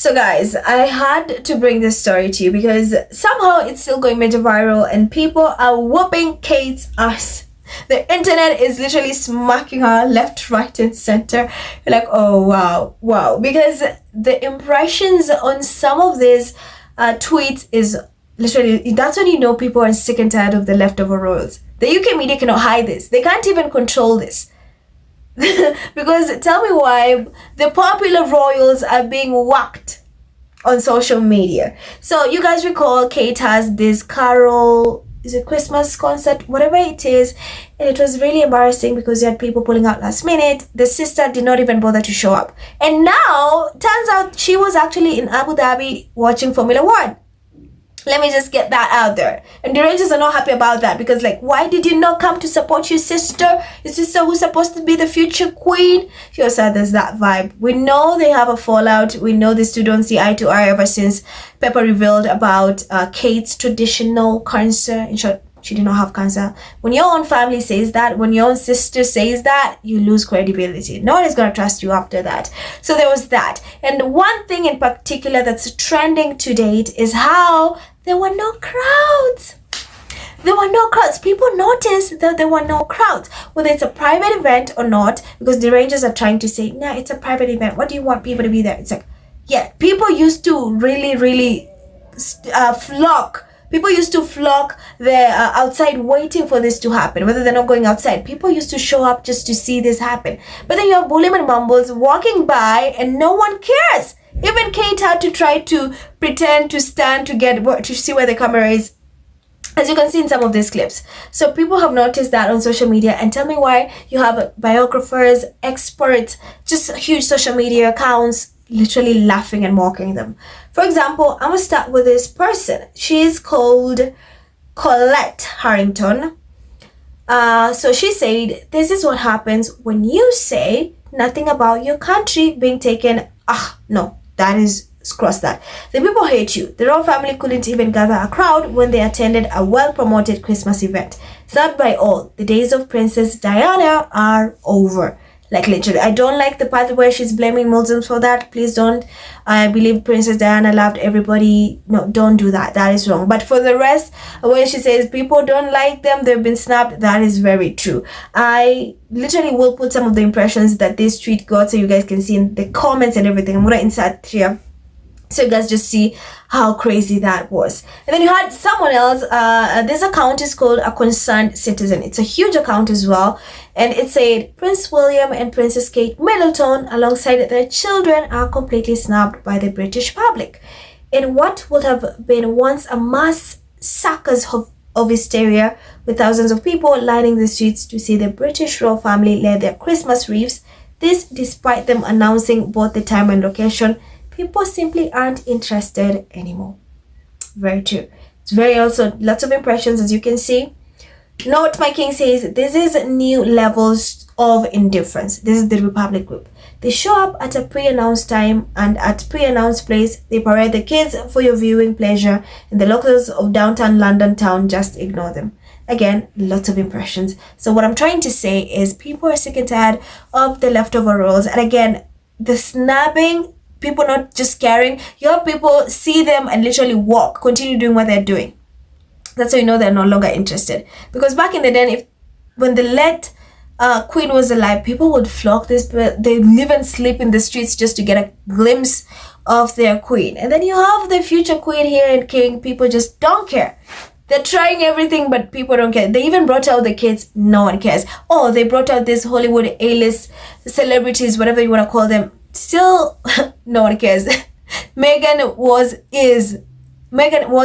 So guys, I had to bring this story to you because somehow it's still going major viral and people are whooping Kate's ass. The internet is literally smacking her left, right, and center. You're like, oh wow, wow. Because the impressions on some of these tweets is literally, that's when you know people are sick and tired of the leftover royals. The UK media cannot hide this. They can't even control this. Because tell me why the popular royals are being whacked on social media. So you guys recall Kate has this carol, is it Christmas concert, whatever it is, and it was really embarrassing because you had people pulling out last minute. The sister did not even bother to show up, and now turns out she was actually in Abu Dhabi watching Formula One. Let me just get that out there. And the Rangers are not happy about that because, like, why did you not come to support your sister? Your sister who's supposed to be the future queen? She also said there's that vibe. We know they have a fallout. We know these two don't see eye to eye ever since Pepper revealed about Kate's traditional cancer. In short, she did not have cancer. When your own family says that, when your own sister says that, you lose credibility. No one is going to trust you after that. So there was that. And one thing in particular that's trending to date is how there were no crowds. There were no crowds. People noticed that there were no crowds. Whether it's a private event or not, because the Rangers are trying to say, nah, it's a private event. What do you want people to be there? It's like, yeah, people used to really flock. People used to flock there outside waiting for this to happen, whether they're not going outside. People used to show up just to see this happen. But then you have Bulliam and Mumbles walking by and no one cares. Even Kate had to try to pretend to stand to see where the camera is, as you can see in some of these clips. So people have noticed that on social media, and tell me why you have biographers, experts, just huge social media accounts literally laughing and mocking them. For example, I'm gonna start with this person. She's called Colette Harrington. So she said, this is what happens when you say nothing about your country being taken. No, that is, cross that. The people hate you. The royal family couldn't even gather a crowd when they attended a well-promoted Christmas event. Sad by all, the days of Princess Diana are over. Like literally, I don't like the part where she's blaming Muslims for that. Please don't. I believe Princess Diana loved everybody. No, don't do that. That is wrong. But for the rest, when she says people don't like them, they've been snubbed, that is very true. I literally will put some of the impressions that this tweet got so you guys can see in the comments and everything. I'm going to insert here so you guys just see how crazy that was. And then you had someone else. This account is called A Concerned Citizen. It's a huge account as well. And it said, Prince William and Princess Kate Middleton, alongside their children, are completely snubbed by the British public. In what would have been once a mass circus of hysteria, with thousands of people lining the streets to see the British royal family lay their Christmas wreaths, this despite them announcing both the time and location, people simply aren't interested anymore. Very true. It's very also lots of impressions, as you can see. Note my king says, this is new levels of indifference. This is the Republic group. They show up at a pre-announced time and at pre-announced place. They parade the kids for your viewing pleasure, and the locals of downtown London town just ignore them. Again, lots of impressions. So what I'm trying to say is people are sick and tired of the leftover roles. And again, the snubbing, people not just caring. Your people see them and literally walk, continue doing what they're doing. That's how you know they're no longer interested. Because back in the day, when the late Queen was alive, people would flock this, but they live and sleep in the streets just to get a glimpse of their queen. And then you have the future queen here and king. People just don't care. They're trying everything, but people don't care. They even brought out the kids. No one cares. Oh, they brought out this Hollywood A-list celebrities, whatever you want to call them. Still, no one cares. Meghan was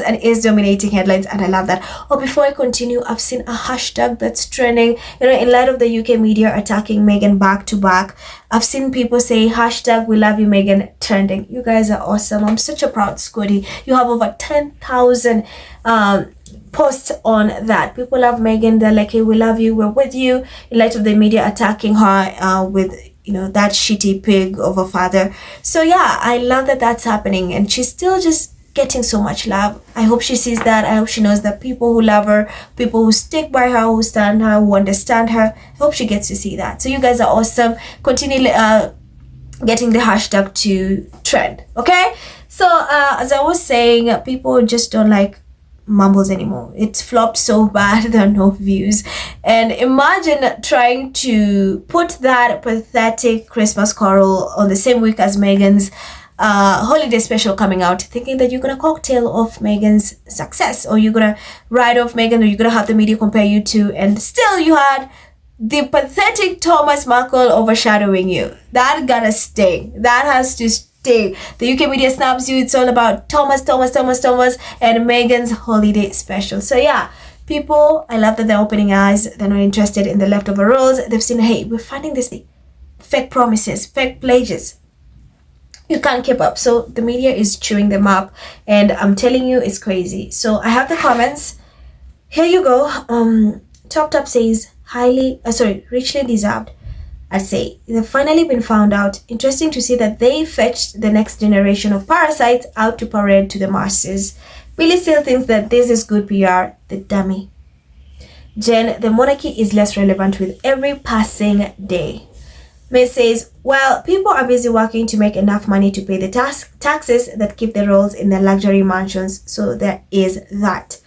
and is dominating headlines, and I love that. Oh, before I continue, I've seen a hashtag that's trending. You know, in light of the UK media attacking Meghan back to back, I've seen people say hashtag we love you Meghan trending. You guys are awesome. I'm such a proud Scotty. You have over 10,000 posts on that. People love Meghan. They're like, hey, we love you, we're with you. In light of the media attacking her with, you know, that shitty pig of a father. So yeah, I love that that's happening, and she's still just getting so much love. I hope she sees that. I hope she knows that people who love her, people who stick by her, who stand her, who understand her, I hope she gets to see that. So you guys are awesome. Continue getting the hashtag to trend. Okay, so as I was saying, people just don't like mumbles anymore. It's flopped so bad there are no views. And imagine trying to put that pathetic Christmas carol on the same week as Meghan's holiday special coming out, thinking that you're gonna cocktail off Meghan's success, or you're gonna write off Meghan, or you're gonna have the media compare you to, and still you had the pathetic Thomas Markle overshadowing you. That gotta stay. That has to stay. The UK media snubs you. It's all about Thomas, and Meghan's holiday special. So yeah, people, I love that they're opening eyes. They're not interested in the leftover roles. They've seen, hey, we're finding this fake promises, fake pledges. You can't keep up. So the media is chewing them up, and I'm telling you, it's crazy. So I have the comments. Here you go. Top says richly deserved. I'd say they've finally been found out. Interesting to see that they fetched the next generation of parasites out to parade to the masses. Billy still thinks that this is good PR. The dummy. Jen, the monarchy is less relevant with every passing day. May says, well, people are busy working to make enough money to pay the taxes that keep the royals in their luxury mansions, so there is that.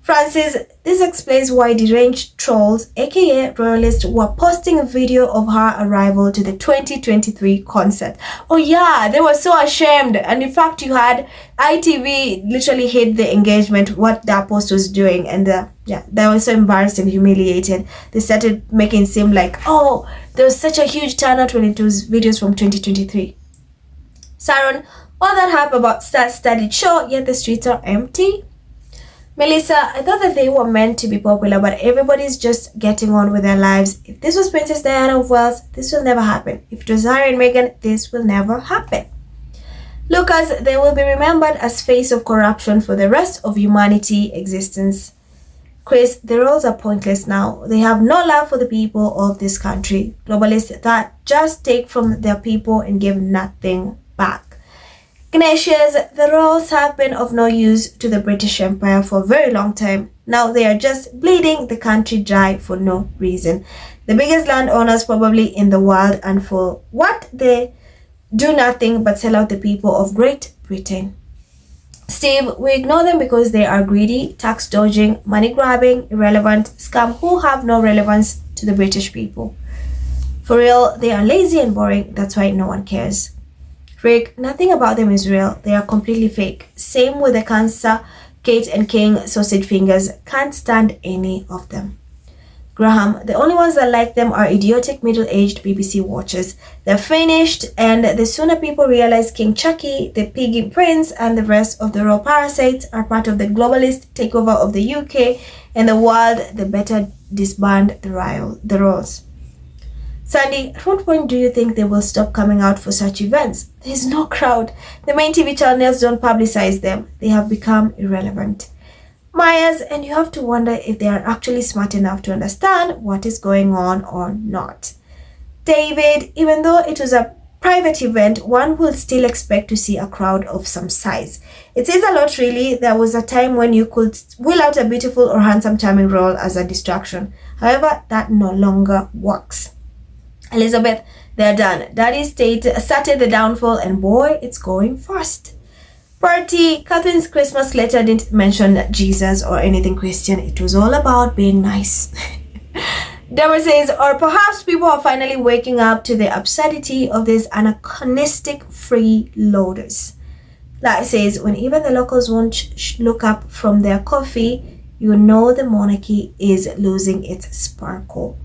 Francis, this explains why deranged trolls, aka royalists, were posting a video of her arrival to the 2023 concert. Oh yeah, they were so ashamed. And in fact, you had ITV literally hid the engagement, what that post was doing. And they were so embarrassed and humiliated. They started making it seem like, oh, there was such a huge turnout when it was videos from 2023. Saron, all that hype about star-studded show, yet the streets are empty. Melissa, I thought that they were meant to be popular, but everybody's just getting on with their lives. If this was Princess Diana of Wales, this will never happen. If it was Harry and Meghan, this will never happen. Lucas, they will be remembered as face of corruption for the rest of humanity existence. Chris, the roles are pointless now. They have no love for the people of this country. Globalists that just take from their people and give nothing back. Ignatius, the royals have been of no use to the British Empire for a very long time. Now they are just bleeding the country dry for no reason. The biggest landowners probably in the world, and for what they do nothing but sell out the people of Great Britain. Steve, we ignore them because they are greedy, tax dodging, money grabbing, irrelevant scum who have no relevance to the British people. For real, they are lazy and boring, that's why no one cares. Rick, nothing about them is real. They are completely fake. Same with the cancer, Kate and King, sausage fingers. Can't stand any of them. Graham, the only ones that like them are idiotic middle-aged BBC watchers. They're finished, and the sooner people realize King Chucky, the piggy prince, and the rest of the royal parasites are part of the globalist takeover of the UK and the world, the better disband the royals. Sandy, at what point do you think they will stop coming out for such events? There's no crowd. The main TV channels don't publicize them. They have become irrelevant. Myers, and you have to wonder if they are actually smart enough to understand what is going on or not. David, even though it was a private event, one will still expect to see a crowd of some size. It says a lot really. There was a time when you could wheel out a beautiful or handsome charming role as a distraction. However, that no longer works. Elizabeth, they're done. Daddy started the downfall, and boy, it's going fast. Party, Catherine's Christmas letter didn't mention Jesus or anything Christian. It was all about being nice. Deborah says, or perhaps people are finally waking up to the absurdity of these anachronistic freeloaders. Like says, when even the locals won't look up from their coffee, you know the monarchy is losing its sparkle.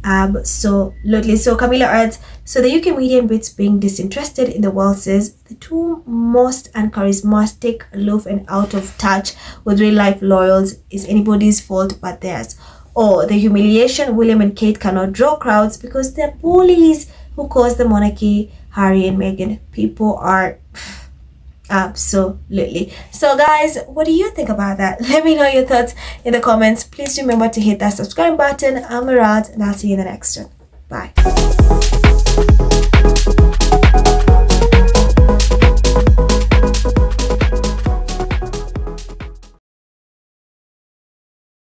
Absolutely. So Camilla adds, so the UK media and Brits being disinterested in the world says the two most uncharismatic, aloof and out of touch with real life loyals is anybody's fault but theirs. Or the humiliation, William and Kate cannot draw crowds because they're bullies who caused the monarchy, Harry and Meghan. People are absolutely. So guys, what do you think about that? Let me know your thoughts in the comments. Please remember to hit that subscribe button. I'm Murad, and I'll see you in the next one. Bye.